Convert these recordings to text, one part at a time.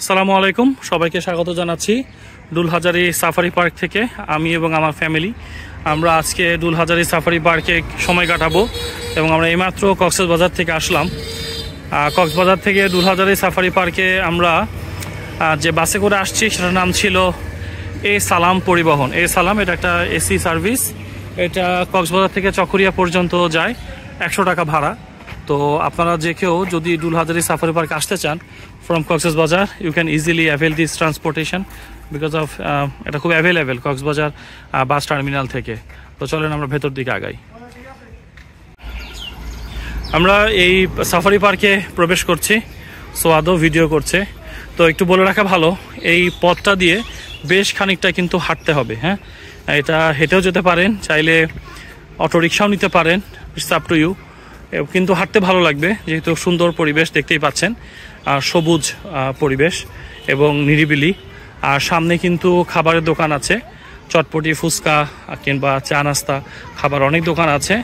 আসসালামু আলাইকুম, সবাইকে স্বাগত জানাচ্ছি ডুলহাজারি সাফারি পার্ক থেকে। আমি এবং আমার ফ্যামিলি আমরা আজকে ডুলহাজারি সাফারি পার্কে সময় কাটাবো এবং আমরা এইমাত্র কক্সবাজার থেকে আসলাম। কক্সবাজার থেকে ডুলহাজারি সাফারি পার্কে আমরা যে বাসে করে আসছি সেটার নাম ছিল এ সালাম পরিবহন। এ সালাম এটা একটা এসি সার্ভিস। এটা কক্সবাজার থেকে চকরিয়া পর্যন্ত যায়, 100 টাকা ভাড়া। তো আপনারা যে কেউ যদি ডুলহাজারি সাফারি পার্ক আসতে চান from Cox's Bazar, you can easily avail this transportation because of এটা খুব অ্যাভেলেবেল কক্সবাজার বাস টার্মিনাল থেকে। তো চলেন আমরা ভেতর দিকে আগাই। আমরা এই সাফারি পার্কে প্রবেশ করছি, সোয়াদও ভিডিও করছে। তো একটু বলে রাখা ভালো, এই পথটা দিয়ে বেশ খানিকটা কিন্তু হাঁটতে হবে। হ্যাঁ, এটা হেঁটেও যেতে পারেন, চাইলে অটোরিকশাও নিতে পারেন, ইটস আপ টু ইউ। কিন্তু হাঁটতে ভালো লাগবে যেহেতু সুন্দর পরিবেশ দেখতেই পাচ্ছেন, সবুজ পরিবেশ এবং নিরিবিলি। আর সামনে কিন্তু খাবারের দোকান আছে, চটপটি, ফুচকা কিংবা চা নাস্তা খাবার অনেক দোকান আছে।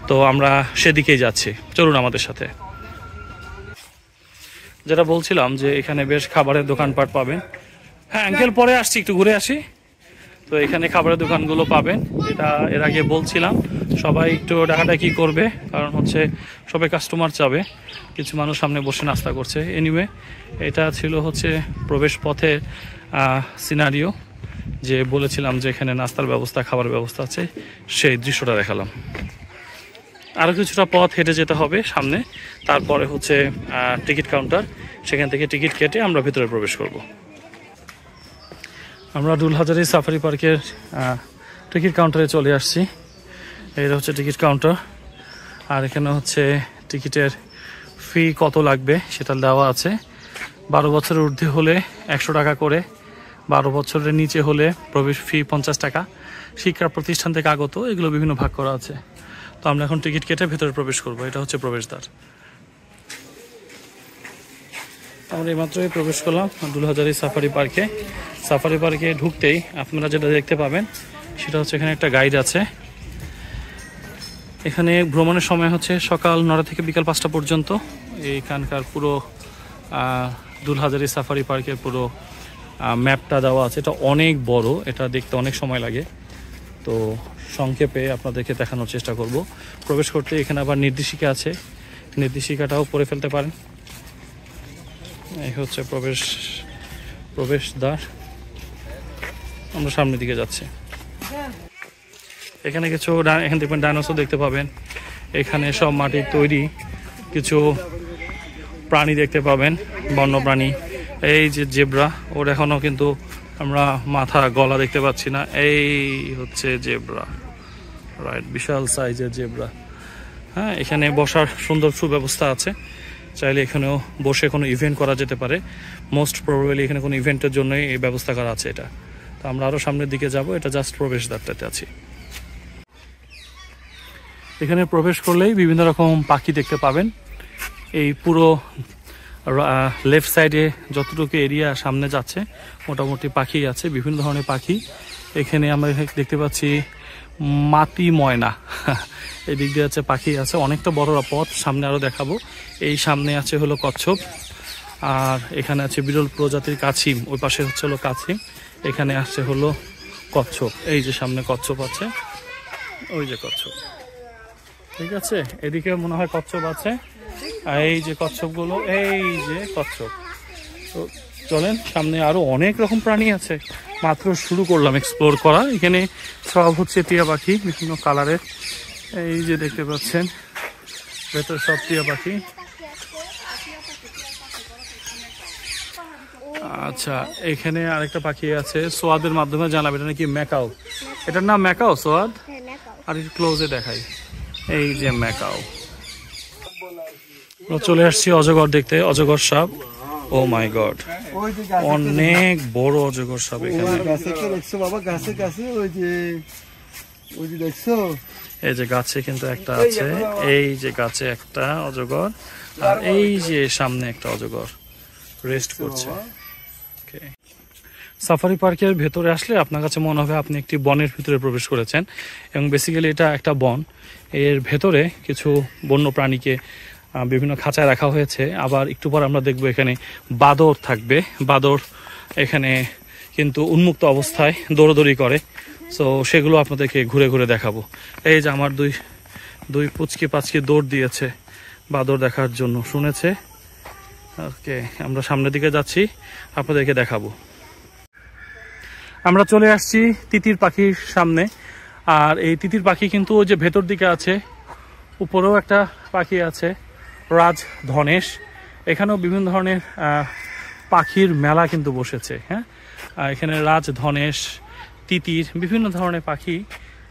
তো আমরা সেদিকেই যাচ্ছি, চলুন আমাদের সাথে। যেটা বলছিলাম যে এখানে বেশ খাবারের দোকানপাট পাবেন। হ্যাঁ আঙ্কেল, পরে আসছি, একটু ঘুরে আসি। তো এখানে খাবারের দোকানগুলো পাবেন, এটা এর আগে বলছিলাম। সবাই একটু ডাকাডাকি করবে, কারণ হচ্ছে সবাই কাস্টমার চাবে। কিছু মানুষ সামনে বসে নাস্তা করছে। এনিওয়ে, এটা ছিল হচ্ছে প্রবেশ পথের সিনারিও, যে বলেছিলাম যে এখানে নাস্তার ব্যবস্থা, খাবার ব্যবস্থা আছে, সেই দৃশ্যটা দেখালাম। আরও কিছুটা পথ হেঁটে যেতে হবে সামনে, তারপরে হচ্ছে টিকিট কাউন্টার, সেখান থেকে টিকিট কেটে আমরা ভিতরে প্রবেশ করব। আমরা ডুলহাজারি সাফারি পার্কের টিকিট কাউন্টারে চলে আসছি। এটা হচ্ছে টিকিট কাউন্টার, আর এখানে হচ্ছে টিকিটের ফি কত লাগবে সেটা দেওয়া আছে। 12 বছরের ঊর্ধ্বে হলে 100 টাকা করে, 12 বছরের নিচে হলে প্রবেশ ফি 50 টাকা। শিক্ষা প্রতিষ্ঠান থেকে আগত, এগুলো বিভিন্ন ভাগ করা আছে। তো আমরা এখন টিকিট কেটে ভেতরে প্রবেশ করব। এটা হচ্ছে প্রবেশদ্বার। আমরা এইমাত্রই প্রবেশ করলাম ডুলহাজারি সাফারি পার্কে। সাফারি পার্কে ঢুকতেই আপনারা যেটা দেখতে পাবেন সেটা হচ্ছে এখানে একটা গাইড আছে। এখানে ভ্রমণের সময় হচ্ছে সকাল 9টা থেকে বিকাল 5টা পর্যন্ত। এইখানকার পুরো ডুলহাজারি সাফারি পার্কের পুরো ম্যাপটা দেওয়া আছে। এটা অনেক বড়, এটা দেখতে অনেক সময় লাগে। তো সংক্ষেপে আপনাদেরকে দেখানোর চেষ্টা করব। প্রবেশ করতে এখানে আবার নির্দেশিকা আছে, নির্দেশিকাটাও পড়ে ফেলতে পারেন। এই হচ্ছে প্রবেশদ্বার। আমরা সামনের দিকে যাচ্ছি। এখানে কিছু এখান থেকে ডাইনোসর দেখতে পাবেন। এখানে সব মাটির তৈরি কিছু প্রাণী দেখতে পাবেন, বন্যপ্রাণী। এই যে জেব্রা, ওর এখনো কিন্তু আমরা মাথা গলা দেখতে পাচ্ছি না। এই হচ্ছে জেব্রা, রাইট, বিশাল সাইজের জেব্রা। হ্যাঁ, এখানে বসার সুন্দর সুব্যবস্থা আছে, চাইলে এখানেও বসে কোনো ইভেন্ট করা যেতে পারে। মোস্ট প্রবাবলি এখানে কোনো ইভেন্টের জন্যই এই ব্যবস্থা করা আছে এটা। তো আমরা আরও সামনের দিকে যাব, এটা জাস্ট প্রবেশদ্বারটাতে আছি। এখানে প্রবেশ করলেই বিভিন্ন রকম পাখি দেখতে পাবেন। এই পুরো লেফট সাইডে যতটুকু এরিয়া সামনে যাচ্ছে মোটামুটি পাখি আছে, বিভিন্ন ধরনের পাখি। এখানে আমরা দেখতে পাচ্ছি মাটি ময়না, এই দিক দিয়ে আছে পাখি আছে। অনেকটা বড় পথ, সামনে আরও দেখাবো। এই সামনে আছে হলো কচ্ছপ, আর এখানে আছে বিরল প্রজাতির কাছিম। ওই পাশে হচ্ছে হলো কাছিম, এখানে আসছে হলো কচ্ছপ। এই যে সামনে কচ্ছপ আছে, ওই যে কচ্ছপ, ঠিক আছে। এদিকে মনে হয় কচ্ছপ আছে, এই যে কচ্ছপগুলো, এই যে কচ্ছপ। তো চলেন সামনে, আরো অনেক রকম প্রাণী আছে। মাত্র শুরু করলাম এক্সপ্লোর করা। এখানে সব হচ্ছে টিয়া পাখি, বিভিন্ন কালারের। এই যে দেখতে পাচ্ছেন ভেতর সব টিয়া পাখি। আচ্ছা, এখানে আরেকটা পাখি আছে, সোয়াদের মাধ্যমে জানাবে এটা নাকি ম্যাকাও। এটার নাম ম্যাকাও, সোয়াদ। আর একটু ক্লোজে দেখাই, এই যে ম্যাকাও। চলে আসছি অজগর দেখতে, অজগর সাপ। ও মাই গড, অনেক বড় অজগর সাপ এখানে। এই যে গাছে কিন্তু একটা আছে, এই যে গাছে একটা অজগর, আর এই যে সামনে একটা অজগর রেস্ট করছে। সাফারি পার্কের ভেতরে আসলে আপনার কাছে মনে হবে আপনি একটি বনের ভিতরে প্রবেশ করেছেন, এবং বেসিক্যালি এটা একটা বন। এর ভেতরে কিছু বন্য প্রাণীকে বিভিন্ন খাঁচায় রাখা হয়েছে। আবার একটু পর আমরা দেখব এখানে বাদর থাকবে। বাদর এখানে কিন্তু উন্মুক্ত অবস্থায় দৌড়াদৌড়ি করে, সো সেগুলো আপনাদেরকে ঘুরে ঘুরে দেখাবো। এই যে আমার দুই পুচকি পাচকি দৌড় দিয়েছে বাদর দেখার জন্য, শুনেছে। ওকে, আমরা সামনের দিকে যাচ্ছি, আপনাদেরকে দেখাবো। আমরা চলে আসছি তিতির পাখির সামনে। আর এই তিতির পাখি কিন্তু ওই যে ভেতর দিকে আছে, উপরেও একটা পাখি আছে রাজধনেশ। এখানেও বিভিন্ন ধরনের পাখির মেলা কিন্তু বসেছে। হ্যাঁ, এখানে রাজধনেশ, তিতির, বিভিন্ন ধরনের পাখি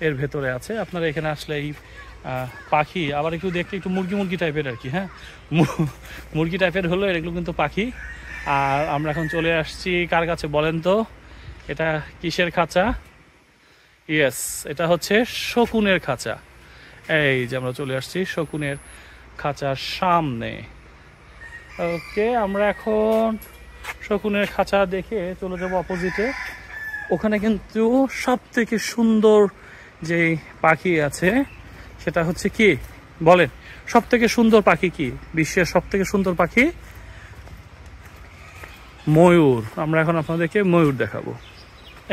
এর ভেতরে আছে। আপনারা এখানে আসলে এই পাখি আবার একটু দেখতে একটু মুরগি টাইপের আর কি। হ্যাঁ, মুরগি টাইপের হলো এগুলো কিন্তু পাখি। আর আমরা এখন চলে আসছি কার কাছে বলেন তো? এটা কিসের খাঁচা? ইয়েস, এটা হচ্ছে শকুনের খাঁচা। এই যে আমরা চলে আসছি শকুনের খাঁচার সামনে। ওকে, আমরা এখন শকুনের খাঁচা দেখে চলে যাব অপোজিটে। ওখানে কিন্তু সব থেকে সুন্দর যে পাখি আছে সেটা হচ্ছে কি বলেন? সব থেকে সুন্দর পাখি কি? বিশ্বের সব থেকে সুন্দর পাখি ময়ূর। আমরা এখন আপনাদেরকে ময়ূর দেখাবো।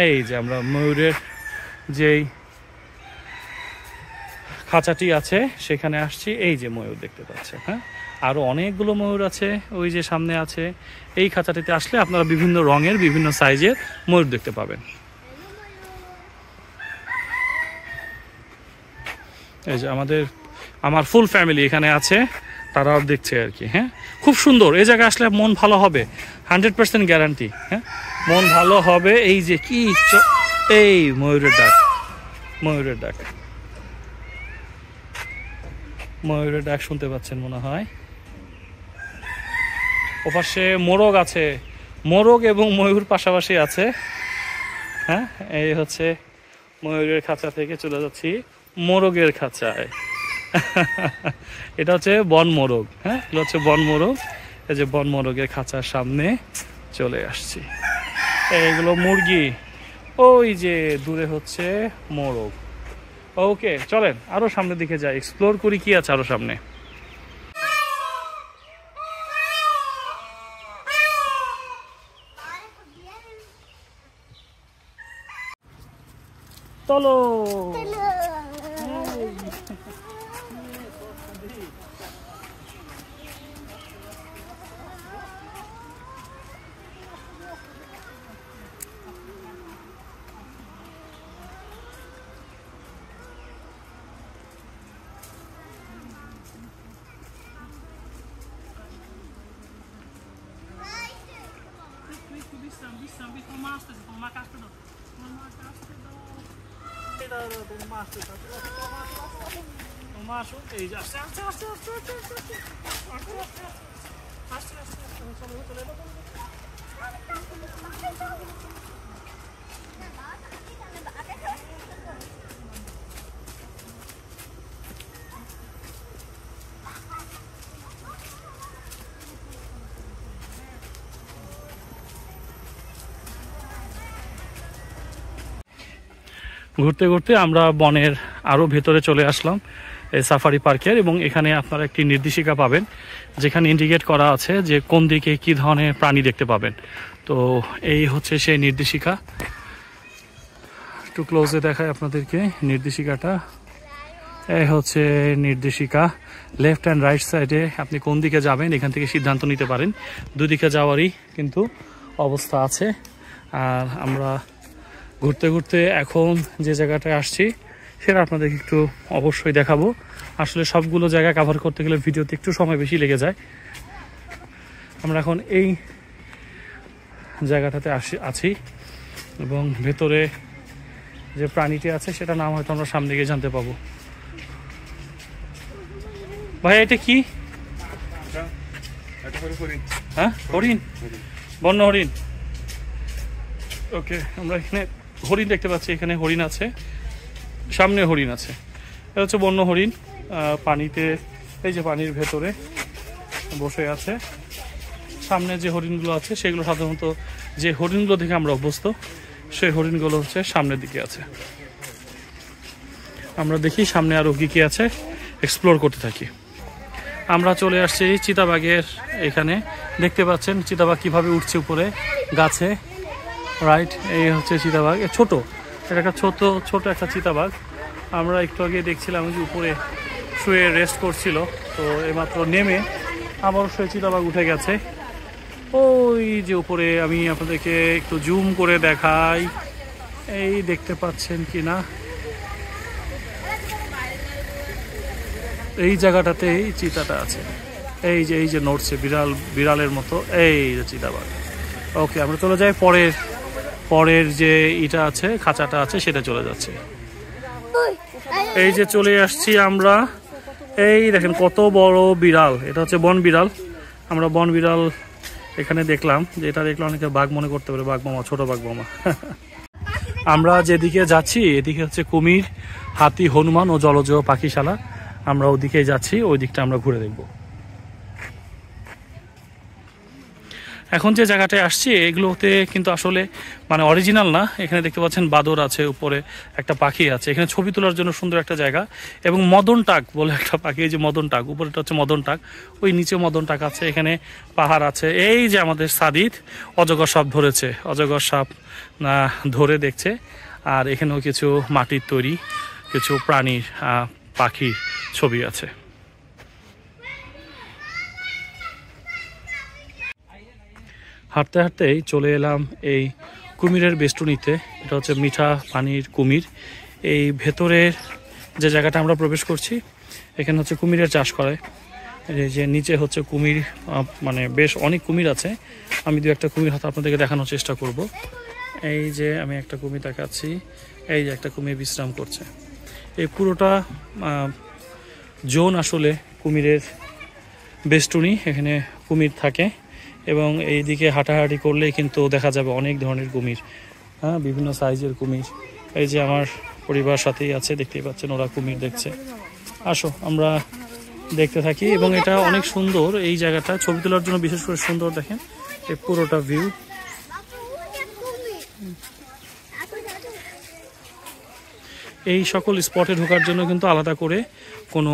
এই যে আমরা ময়ূরের যেই খাঁচাটি আছে সেখানে আসছি। এই যে ময়ূর দেখতে পাচ্ছেন। হ্যাঁ, আরো অনেকগুলো ময়ূর আছে ওই যে সামনে আছে। এই খাঁচাটিতে আসলে আপনারা বিভিন্ন রঙের বিভিন্ন সাইজের ময়ূর দেখতে পাবেন। এই যে আমার ফুল ফ্যামিলি এখানে আছে, তারাও দেখছে আর কি। হ্যাঁ, খুব সুন্দর। এই জায়গায় আসলে মন ভালো হবে, 100% গ্যারান্টি। হ্যাঁ, মন ভালো হবে। এই যে কি এই ময়ূরের ডাক, ময়ূরের ডাক, ময়ূরের ডাক শুনতে পাচ্ছেন মনে হয়। ওপাশে মোরগ আছে, মোরগ এবং ময়ূর পাশাপাশি আছে। হ্যাঁ, এই হচ্ছে ময়ূরের খাঁচা থেকে চলে যাচ্ছি মোরগের খাঁচায়। এটা হচ্ছে বন মোরগ। হ্যাঁ, এটা হচ্ছে বন মোরগ। এই যে বন মোরগের খাঁচার সামনে চলে আসছি। এইগুলো মুরগি, ওই যে দূরে হচ্ছে মোরগ। ওকে, চলেন আরো সামনের দিকে যাই, এক্সপ্লোর করি কি আছে আরো সামনে। চলো। ঘুরতে ঘুরতে আমরা বনের আরো ভেতরে চলে আসলাম, এই সাফারি পার্কের। এবং এখানে আপনারা একটি নির্দেশিকা পাবেন যেখানে ইন্ডিকেট করা আছে যে কোন দিকে কি ধরনের প্রাণী দেখতে পাবেন। তো এই হচ্ছে সেই নির্দেশিকা। একটু ক্লোজে দেখায় আপনাদেরকে নির্দেশিকাটা। এই হচ্ছে নির্দেশিকা। লেফট অ্যান্ড রাইট সাইডে আপনি কোন দিকে যাবেন এখান থেকে সিদ্ধান্ত নিতে পারেন। দুদিকে যাওয়ারই কিন্তু অবস্থা আছে। আর আমরা ঘুরতে ঘুরতে এখন যে জায়গাটায় আসছি সেটা আপনাদেরকে একটু অবশ্যই দেখাবো। আসলে সবগুলো জায়গা কভার করতে গেলে ভিডিওতে একটু সময় বেশি লেগে যায়। আমরা এখন এই জায়গাটাতে আছি এবং ভেতরে যে প্রাণীটি আছে সেটা নাম হয়তো আমরা সামনে গিয়ে জানতে পাবো। ভাই এটা কি? হ্যাঁ, হরিণ, বন্য হরিণ। ওকে, আমরা এখানে হরিণ দেখতে পাচ্ছি। এখানে হরিণ আছে, সামনে হরিণ আছে। এটা হচ্ছে বন্য হরিণ। পানিতে, এই যে পানির ভেতরে বসে আছে। সামনে যে হরিণগুলো আছে সেগুলো সাধারণত যে হরিণগুলো দেখে আমরা অভ্যস্ত, সেই হরিণগুলো হচ্ছে সামনের দিকে আছে। আমরা দেখি সামনে আরো কি কি আছে, এক্সপ্লোর করতে থাকি। আমরা চলে আসছি চিতাবাঘের এখানে। দেখতে পাচ্ছেন চিতাবাঘ কিভাবে উঠছে উপরে গাছে, রাইট। এই হচ্ছে চিতাবাঘ, ছোট, এটা একটা ছোট একটা চিতাবাঘ। আমরা একটু আগে দেখছিলাম যে উপরে শুয়ে রেস্ট করছিল, তো এইমাত্র নেমে আবার শুয়ে চিতাবাঘ উঠে গেছে। ওই যে উপরে, আমি আপনাদেরকে একটু জুম করে দেখাই, এই দেখতে পাচ্ছেন কি না, এই জায়গাটাতে এই চিতাটা আছে, এই যে নড়ছে বিড়ালের মতো, এই যে চিতাবাঘ। ওকে, আমরা চলে যাই পরের যে ইটা আছে, খাঁচাটা আছে, সেটা চলে যাচ্ছে। এই যে চলে আসছি আমরা, এই দেখেন কত বড় বিড়াল, এটা হচ্ছে বন বিড়াল। আমরা বন বিড়াল এখানে দেখলাম, যে এটা দেখলে অনেকে বাঘ মনে করতে পারে, বাঘ মামা, ছোট বাঘ মামা। আমরা যেদিকে যাচ্ছি এদিকে হচ্ছে কুমির, হাতি, হনুমান ও জলজ পাখিশালা। আমরা ওদিকে যাচ্ছি, ওই দিকটা আমরা ঘুরে দেখব। এখন যে জায়গাটায় আসছি এগুলোতে কিন্তু আসলে মানে অরিজিনাল না। এখানে দেখতে পাচ্ছেন বাদর আছে, উপরে একটা পাখি আছে, এখানে ছবি তোলার জন্য সুন্দর একটা জায়গা। এবং মদন টাক বলে একটা পাখি, এই যে মদন টাক, উপরেটা হচ্ছে মদন টাক, ওই নিচে মদন টাক আছে। এখানে পাহাড় আছে। এই যে আমাদের সাদিত অজগর সাপ ধরেছে, অজগর সাপ ধরে দেখছে। আর এখানেও কিছু মাটির তৈরি কিছু প্রাণীর, পাখির ছবি আছে। হাঁটতে হাঁটতেই চলে এলাম এই কুমিরের বেষ্টনীতে। এটা হচ্ছে মিঠা পানির কুমির। এই ভেতরের যে জায়গাটা আমরা প্রবেশ করছি, এখানে হচ্ছে কুমিরের চাষ করে। এই যে নিচে হচ্ছে কুমির, মানে বেশ অনেক কুমির আছে। আমি দু একটা কুমির হাতে আপনাদেরকে দেখানোর চেষ্টা করব। এই যে আমি একটা কুমির দেখাচ্ছি, এই যে একটা কুমির বিশ্রাম করছে। এই পুরোটা জোন আসলে কুমিরের বেষ্টনী, এখানে কুমির থাকে। এবং এই দিকে হাঁটাহাঁটি করলেই কিন্তু দেখা যাবে অনেক ধরনের কুমির, হ্যাঁ, বিভিন্ন সাইজের কুমির। এই যে আমার পরিবার সাথেই আছে, দেখতেই পাচ্ছেন, ওরা কুমির দেখছে। আসো আমরা দেখতে থাকি। এবং এটা অনেক সুন্দর, এই জায়গাটা ছবি তোলার জন্য বিশেষ করে সুন্দর। দেখেন এই পুরোটা ভিউ। এই সকল স্পটে ঢোকার জন্য কিন্তু আলাদা করে কোনো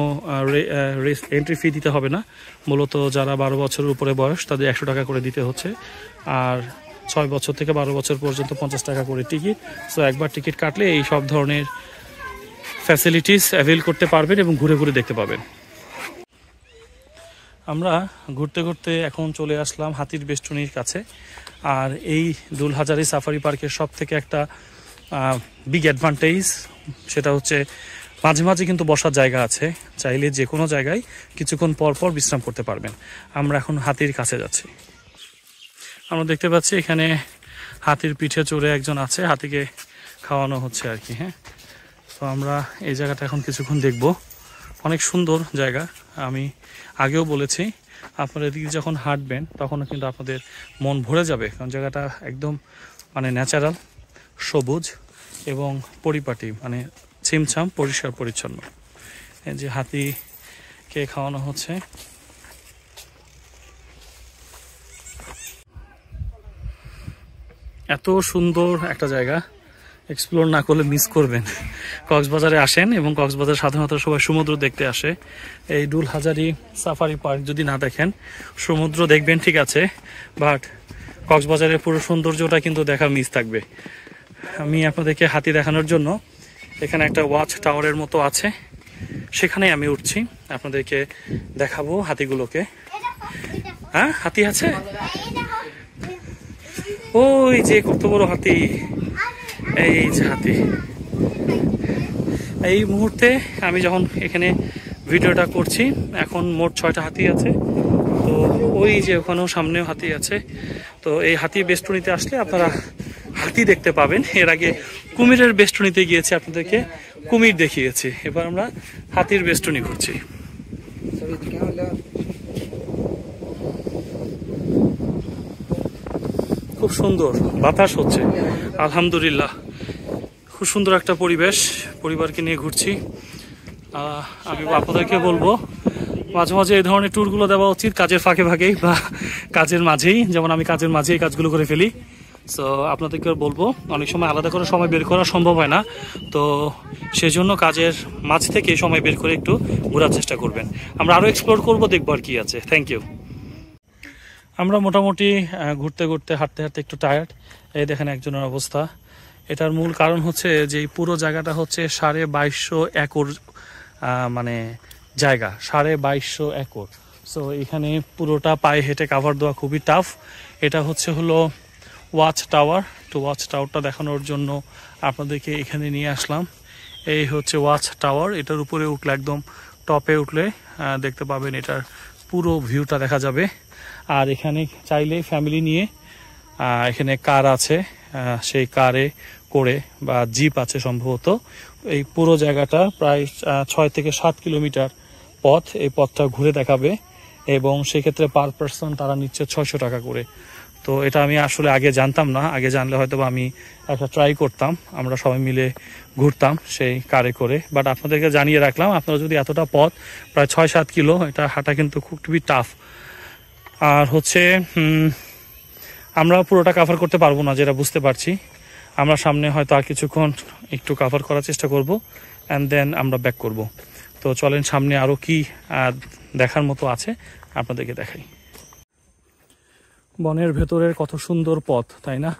এন্ট্রি ফি দিতে হবে না। মূলত যারা 12 বছরের উপরে বয়স তাদের 100 টাকা করে দিতে হচ্ছে। আর 6 বছর থেকে 12 বছর পর্যন্ত 50 টাকা করে টিকিট। সো একবার টিকিট কাটলে এই সব ধরনের ফ্যাসিলিটিস অ্যাভেল করতে পারবেন এবং ঘুরে ঘুরে দেখতে পাবেন। আমরা ঘুরতে ঘুরতে এখন চলে আসলাম হাতির বেষ্টনীর কাছে। আর এই দুলহাজারি সাফারি পার্কের সব থেকে একটা বিগ অ্যাডভান্টেজ, সেটা হচ্ছে মাঝে মাঝে কিন্তু বসার জায়গা আছে। চাইলে যে কোনো জায়গায় কিছুক্ষণ পর পর বিশ্রাম করতে পারবেন। আমরা এখন হাতির কাছে যাচ্ছি। আমরা দেখতে পাচ্ছি এখানে হাতির পিঠে চড়ে একজন আছে, হাতিকে খাওয়ানো হচ্ছে আর কি। হ্যাঁ, তো আমরা এই জায়গাটা এখন কিছুক্ষণ দেখব। অনেক সুন্দর জায়গা। আমি আগেও বলেছি, আপনারা এদিকে যখন হাঁটবেন তখনও কিন্তু আপনাদের মন ভরে যাবে, কারণ জায়গাটা একদম মানে ন্যাচারাল, সবুজ এবং পরিপাটি, মানে ছিমছাম, পরিষ্কার পরিচ্ছন্ন। এই যে হাতিকে খাওয়ানো হচ্ছে। এত সুন্দর একটা জায়গা, এক্সপ্লোর না করলে মিস করবেন। কক্সবাজারে আসেন, এবং কক্সবাজার সাধারণত সবাই সমুদ্র দেখতে আসে। এই দুলহাজারি সাফারি পার্ক যদি না দেখেন, সমুদ্র দেখবেন ঠিক আছে, বাট কক্সবাজারের পুরো সৌন্দর্যটা কিন্তু দেখা মিস থাকবে। আমি আপনাদেরকে হাতি দেখানোর জন্য এখানে একটা ওয়াচ টাওয়ারের মতো আছে, সেখানে আমি উঠছি, আপনাদেরকে দেখাবো হাতিগুলোকে। হ্যাঁ, হাতি আছে, ওই যে কত বড় হাতি, এই যে হাতি। এই মুহূর্তে আমি যখন এখানে ভিডিওটা করছি, এখন মোট 6টা হাতি আছে। তো ওই যে ওখানেও সামনেও হাতি আছে। তো এই হাতি বেষ্টনীতে আসলে আপনারা হাতি দেখতে পাবেন। এর আগে কুমিরের বেষ্টনীতে গিয়েছি, আপনাদেরকে কুমির দেখিয়েছি। এবার আমরা হাতির বেষ্টনী ঘুরছি। খুব সুন্দর বাতাস হচ্ছে, আলহামদুলিল্লাহ। খুব সুন্দর একটা পরিবেশ, পরিবারকে নিয়ে ঘুরছি। আমি আপনাদেরকে বলবো মাঝে মাঝে এই ধরনের ট্যুরগুলো দেওয়া উচিত, কাজের ফাঁকে ফাঁকেই বা কাজের মাঝেই। যেমন আমি কাজের মাঝেই কাজগুলো করে ফেলি, সো আপনাদেরকে বলবো অনেক সময় আলাদা করে সময় বের করা সম্ভব হয় না, তো সেজন্য কাজের মাঝ থেকে সময় বের করে একটু ঘোরার চেষ্টা করবেন। আমরা আরও এক্সপ্লোর করবো, দেখবো আর কি আছে। Thank you. আমরা মোটামুটি ঘুরতে ঘুরতে হাঁটতে হাঁটতে একটু টায়ার্ড। এই দেখেন একজনের অবস্থা। এটার মূল কারণ হচ্ছে যে এই পুরো জায়গাটা হচ্ছে 2250 একর মানে জায়গা, 2250 একর। সো এখানে পুরোটা পায়ে হেঁটে কাভার দেওয়া খুবই টাফ। এটা হলো ওয়াচ টাওয়ার। তো ওয়াচ টাওয়ারটা দেখানোর জন্য আপনাদেরকে এখানে নিয়ে আসলাম। এই হচ্ছে ওয়াচ টাওয়ার। এটার উপরে উঠলে, একদম টপে উঠলে দেখতে পাবেন এটার পুরো ভিউটা দেখা যাবে। আর এখানে চাইলে ফ্যামিলি নিয়ে এখানে কার আছে, সেই কারে করে বা জিপ আছে সম্ভবত, এই পুরো জায়গাটা প্রায় 6 থেকে 7 কিলোমিটার পথ, এই পথটা ঘুরে দেখাবে। এবং সেক্ষেত্রে পার পার্সন তারা নিচ্ছে 600 টাকা করে। তো এটা আমি আসলে আগে জানতাম না, আগে জানলে হয়তো আমি একটা ট্রাই করতাম, আমরা সবাই মিলে ঘুরতাম সেই কারে করে। বাট আপনাদেরকে জানিয়ে রাখলাম, আপনারা যদি এতটা পথ প্রায় 6-7 কিলো, এটা হাঁটা কিন্তু খুবই টাফ। আর আমরা পুরোটা কাভার করতে পারবো না, যেটা বুঝতে পারছি। আমরা সামনে হয়তো আর কিছুক্ষণ একটু কাভার করার চেষ্টা করব, অ্যান্ড দেন আমরা ব্যাক করব। তো চলেন সামনে আরও কি দেখার মতো আছে আপনাদেরকে দেখাই। বনের ভেতরের কত সুন্দর পথ, তাই না?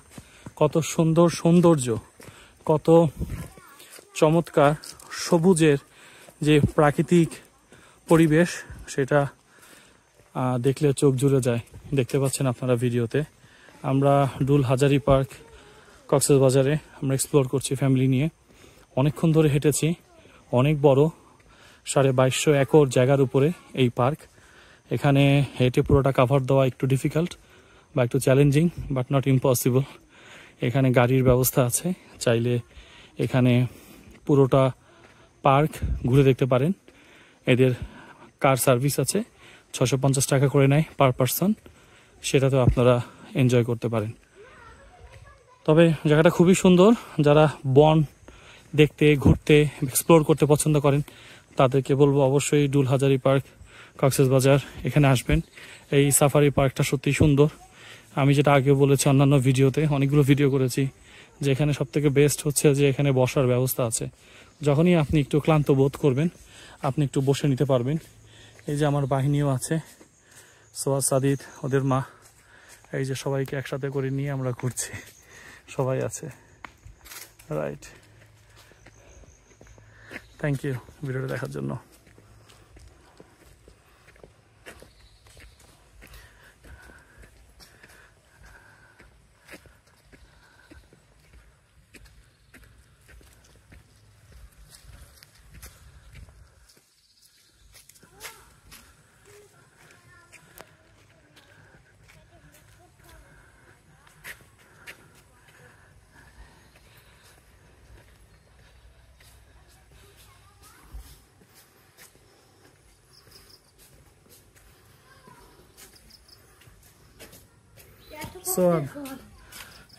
কত সুন্দর সৌন্দর্য, কত চমৎকার সবুজের যে প্রাকৃতিক পরিবেশ, সেটা দেখলে চোখ জুড়ে যায়। দেখতে পাচ্ছেন আপনারা ভিডিওতে। আমরা ডুল হাজারি পার্ক কক্সবাজারে আমরা এক্সপ্লোর করছি ফ্যামিলি নিয়ে। অনেকক্ষণ ধরে হেঁটেছি, অনেক বড়, 2250 একর জায়গার উপরে এই পার্ক। এখানে হেঁটে পুরোটা কাভার দেওয়া একটু ডিফিকাল্ট বা একটু চ্যালেঞ্জিং, বাট নট ইম্পসিবল। এখানে গাড়ির ব্যবস্থা আছে, চাইলে এখানে পুরোটা পার্ক ঘুরে দেখতে পারেন। এদের কার সার্ভিস আছে, 650 টাকা করে নেয় পার পার্সন, সেটাতেও আপনারা এনজয় করতে পারেন। তবে জায়গাটা খুবই সুন্দর। যারা বন দেখতে, ঘুরতে, এক্সপ্লোর করতে পছন্দ করেন তাদেরকে বলবো অবশ্যই ডুল হাজারি পার্ক কক্সবাজার এখানে আসবেন। এই সাফারি পার্কটা সত্যি সুন্দর। আমি যেটা আগে বলেছি অন্যান্য ভিডিওতে, অনেকগুলো ভিডিও করেছি, যে এখানে সবথেকে বেস্ট হচ্ছে যে এখানে বসার ব্যবস্থা আছে। যখনই আপনি একটু ক্লান্ত বোধ করবেন, আপনি একটু বসে নিতে পারবেন। এই যে আমার বাহিনীও আছে, সোয়াদ, সাদিদ, ওদের মা, এই যে সবাইকে একসাথে করে নিয়ে আমরা ঘুরছি, সবাই আছে। রাইট, থ্যাংক ইউ ভিডিওটা দেখার জন্য।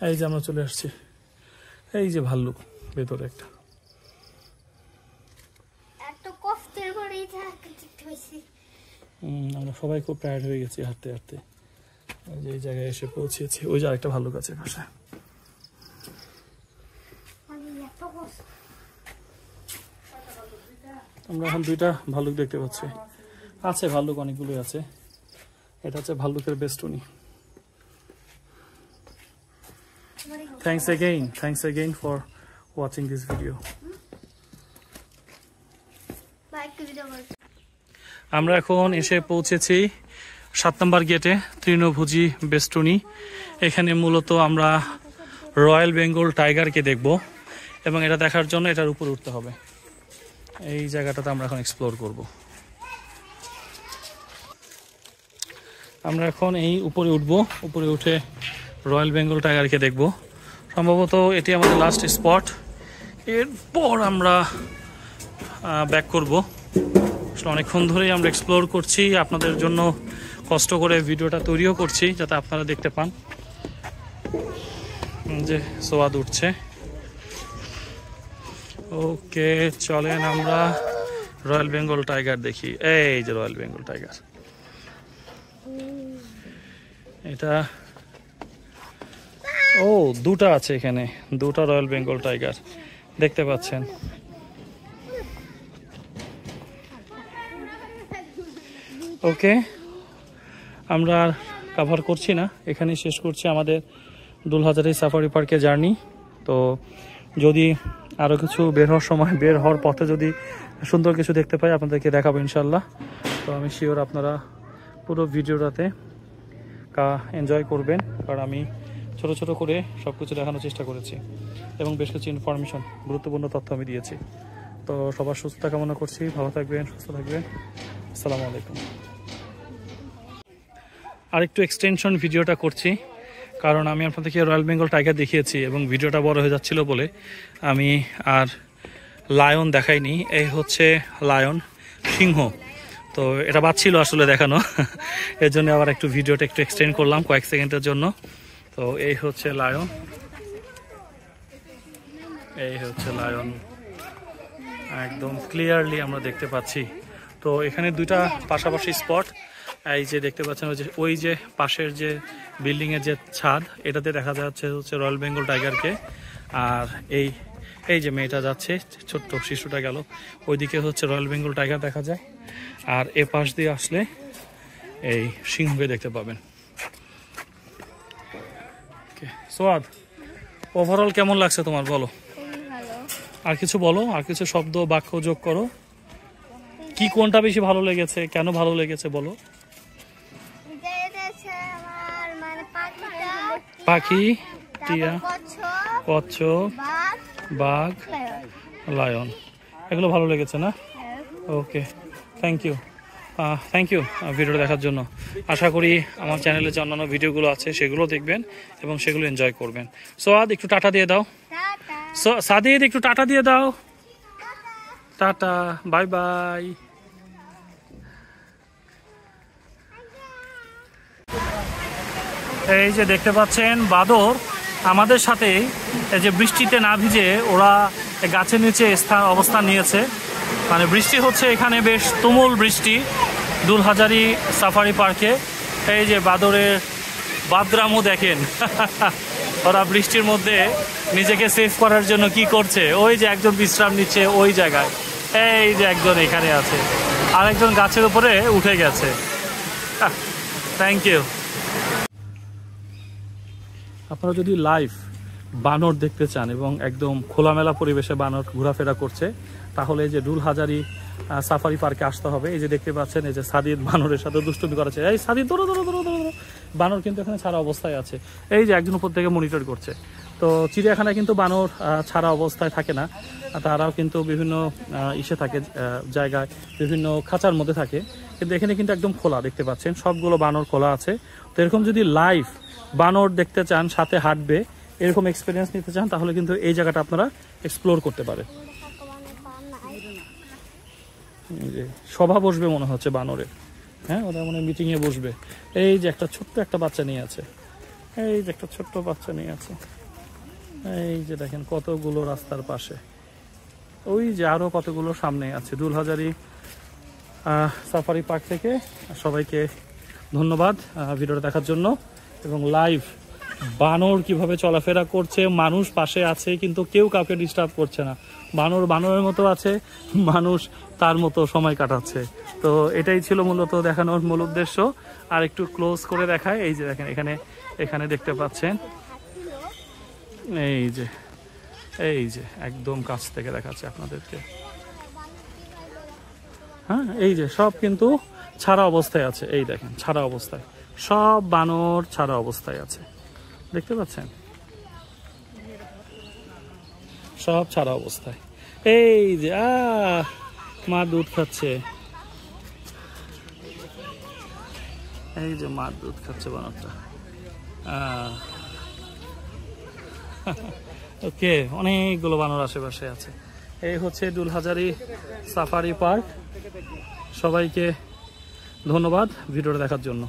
এই যে আমরা চলে আসছি, এই যে ভাল্লুক ভেতরে একটা। আমরা সবাই খুব টায়ার্ড হয়ে গেছি হাঁটতে হাঁটতে। এই জায়গায় এসে পৌঁছেছি। ওই যে আরেকটা ভাল্লুক আছে পাশে। আমরা এখন 2টা ভাল্লুক দেখতে পাচ্ছি। আছে ভাল্লুক অনেকগুলোই আছে। এটা হচ্ছে ভাল্লুকের বেস্টনি। Thanks again for watching this video. আমরা এখন এসে পৌঁছেছি 7 নম্বর গেটে, তৃণভোজী বেষ্টনী। এখানে মূলত আমরা রয়্যাল বেঙ্গল টাইগারকে দেখব, এবং এটা দেখার জন্য এটার উপরে উঠতে হবে। এই জায়গাটাতে আমরা এখন এক্সপ্লোর করব। আমরা এখন এই উপরে উঠব, উপরে উঠে রয়্যাল বেঙ্গল টাইগারকে দেখব। সম্ভবত এটি আমাদের লাস্ট স্পট। এরপর আমরা ব্যাক করব। আসলে অনেকক্ষণ ধরেই আমরা এক্সপ্লোর করছি, আপনাদের জন্য কষ্ট করে ভিডিওটা তৈরিও করছি যাতে আপনারা দেখতে পান। যে সোয়াদ উঠছে। ওকে, চলেন আমরা রয়্যাল বেঙ্গল টাইগার দেখি। এই যে রয়্যাল বেঙ্গল টাইগার, এটা ও দুটা আছে এখানে, দুটা রয়্যাল বেঙ্গল টাইগার দেখতে পাচ্ছেন। ওকে, আমরা আর কভার করছি না, এখানেই শেষ করছি আমাদের দুলহাজারী সাফারি পার্কে জার্নি। তো যদি আরও কিছু বের হওয়ার পথে যদি সুন্দর কিছু দেখতে পাই আপনাদেরকে দেখাবো ইনশাল্লাহ। তো আমি শিওর আপনারা পুরো ভিডিওটাতে এনজয় করবেন, কারণ আমি ছোট ছোট করে সব কিছু দেখানোর চেষ্টা করেছি এবং বেশ কিছু ইনফরমেশন, গুরুত্বপূর্ণ তথ্য আমি দিয়েছি। তো সবার সুস্থতা কামনা করছি, ভালো থাকবেন, সুস্থ থাকবেন। আসসালামু আলাইকুম। আরেকটু এক্সটেনশন ভিডিওটা করছি, কারণ আমি আপনাদেরকে রয়্যাল বেঙ্গল টাইগার দেখিয়েছি এবং ভিডিওটা বড় হয়ে যাচ্ছিল বলে আমি আর লায়ন দেখাইনি। এই হচ্ছে লায়ন, সিংহ। তো এটা বাচ্ছিল আসলে দেখানো, এর জন্য আবার একটু ভিডিওটা একটু এক্সটেন্ড করলাম কয়েক সেকেন্ডের জন্য। তো এই হচ্ছে লায়ন, এই হচ্ছে লায়ন, একদম ক্লিয়ারলি আমরা দেখতে পাচ্ছি। তো এখানে দুইটা পাশাপাশি স্পট, এই যে দেখতে পাচ্ছেন ওই যে পাশের যে বিল্ডিং এর যে ছাদ, এটাতে দেখা যাচ্ছে হচ্ছে রয়্যাল বেঙ্গল টাইগারকে। আর এই যে মেয়েটা যাচ্ছে, ছোট্ট শিশুটা গেল, ওইদিকে হচ্ছে রয়্যাল বেঙ্গল টাইগার দেখা যায়। আর এ পাশ দিয়ে আসলে এই সিংহকে দেখতে পাবেন। সোয়াদ, ওভারঅল কেমন লাগছে তোমার বলো? আর কিছু বলো, আর কিছু শব্দ বাক্য যোগ করো। কি কোনটা বেশি ভালো লেগেছে, কেন ভালো লেগেছে বলো? পাখি, টিয়া, কচ্ছপ, বাঘ, লায়ন, এগুলো ভালো লেগেছে না? ওকে, থ্যাংক ইউ ভিডিওটা দেখার জন্য। আশা করি আমার চ্যানেলে যে অন্যান্য ভিডিওগুলো আছে সেগুলো দেখবেন এবং সেগুলো এনজয় করবেন। সোয়াদ, একটু টাটা দিয়ে দাও। সাদিদ, একটু টাটা দিয়ে দাও। Tata, bye bye. এই যে দেখতে পাচ্ছেন বাদর আমাদের সাথে, এই যে বৃষ্টিতে না ভিজে ওরা গাছের নিচে অবস্থান নিয়েছে। মানে বৃষ্টি হচ্ছে এখানে, বেশ তুমুল বৃষ্টি দুলহাজারী সাফারি পার্কে। এই যে বাদরের বাদরামও দেখেন, ওরা বৃষ্টির মধ্যে নিজেকে সেভ করার জন্য কি করছে। ওই যে একজন বিশ্রাম নিচ্ছে ওই জায়গায়, এই যে একজন এখানে আছে, আরেকজন গাছের উপরে উঠে গেছে। Thank you. আপনারা যদি লাইভ বানর দেখতে চান এবং একদম খোলামেলা পরিবেশে বানর ঘোরাফেরা করছে, তাহলে এই যে দুলহাজারী সাফারি পার্কে আসতে হবে। এই যে দেখতে পাচ্ছেন, এই যে সাদিদ বানরের সাথে দুষ্টুমি করেছে। এই সাদিদ ধরো ধরো ধরো ধরো ধরো। বানর কিন্তু এখানে ছাড়া অবস্থায় আছে, এই যে একজন উপর থেকে মনিটর করছে। তো চিড়িয়াখানায় কিন্তু বানর ছাড়া অবস্থায় থাকে না, তারাও কিন্তু বিভিন্ন ইসে থাকে, জায়গায় বিভিন্ন খাঁচার মধ্যে থাকে। কিন্তু এখানে কিন্তু একদম খোলা, দেখতে পাচ্ছেন সবগুলো বানর খোলা আছে। তো এরকম যদি লাইভ বানর দেখতে চান, সাথে হাঁটবে, এরকম এক্সপিরিয়েন্স নিতে চান, তাহলে কিন্তু এই জায়গাটা আপনারা এক্সপ্লোর করতে পারেন। সভা বসবে মনে হচ্ছে বানরের, হ্যাঁ, ওরা মনে মিটিংয়ে বসবে। এই যে একটা ছোট্ট একটা বাচ্চা নিয়ে আছে, এই যে একটা ছোট্ট বাচ্চা নিয়ে আছে, এই যে দেখেন কতগুলো রাস্তার পাশে, ওই যে আরো কতগুলো সামনে আছে। দুলহাজারী সাফারি পার্ক থেকে সবাইকে ধন্যবাদ ভিডিওটা দেখার জন্য। এবং লাইভ বানর কিভাবে চলাফেরা করছে, মানুষ পাশে আছে কিন্তু কেউ কাউকে ডিস্টার্ব করছে না। বানর বানরের মতো আছে, মানুষ তার মতো সময় কাটাচ্ছে। তো এটাই ছিল মূলত দেখানোর মূল উদ্দেশ্য। আর একটু ক্লোজ করে দেখায়, এই যে দেখেন এখানে দেখতে পাচ্ছেন, এই যে একদম কাছ থেকে দেখাচ্ছে আপনাদেরকে। হ্যাঁ, এই যে সব কিন্তু ছাড়া অবস্থায় আছে, এই দেখেন ছাড়া অবস্থায়, সব বানর ছাড়া অবস্থায় আছে, দেখতে পাচ্ছেন, সব ছাড়া অবস্থায়। এই যে মা দুধ খাচ্ছে, এই যে মা দুধ খাচ্ছে বানরটা। ওকে, অনেকগুলো বানর আশেপাশে আছে। এই হচ্ছে দুলহাজারী সাফারি পার্ক। সবাইকে ধন্যবাদ ভিডিওটা দেখার জন্য।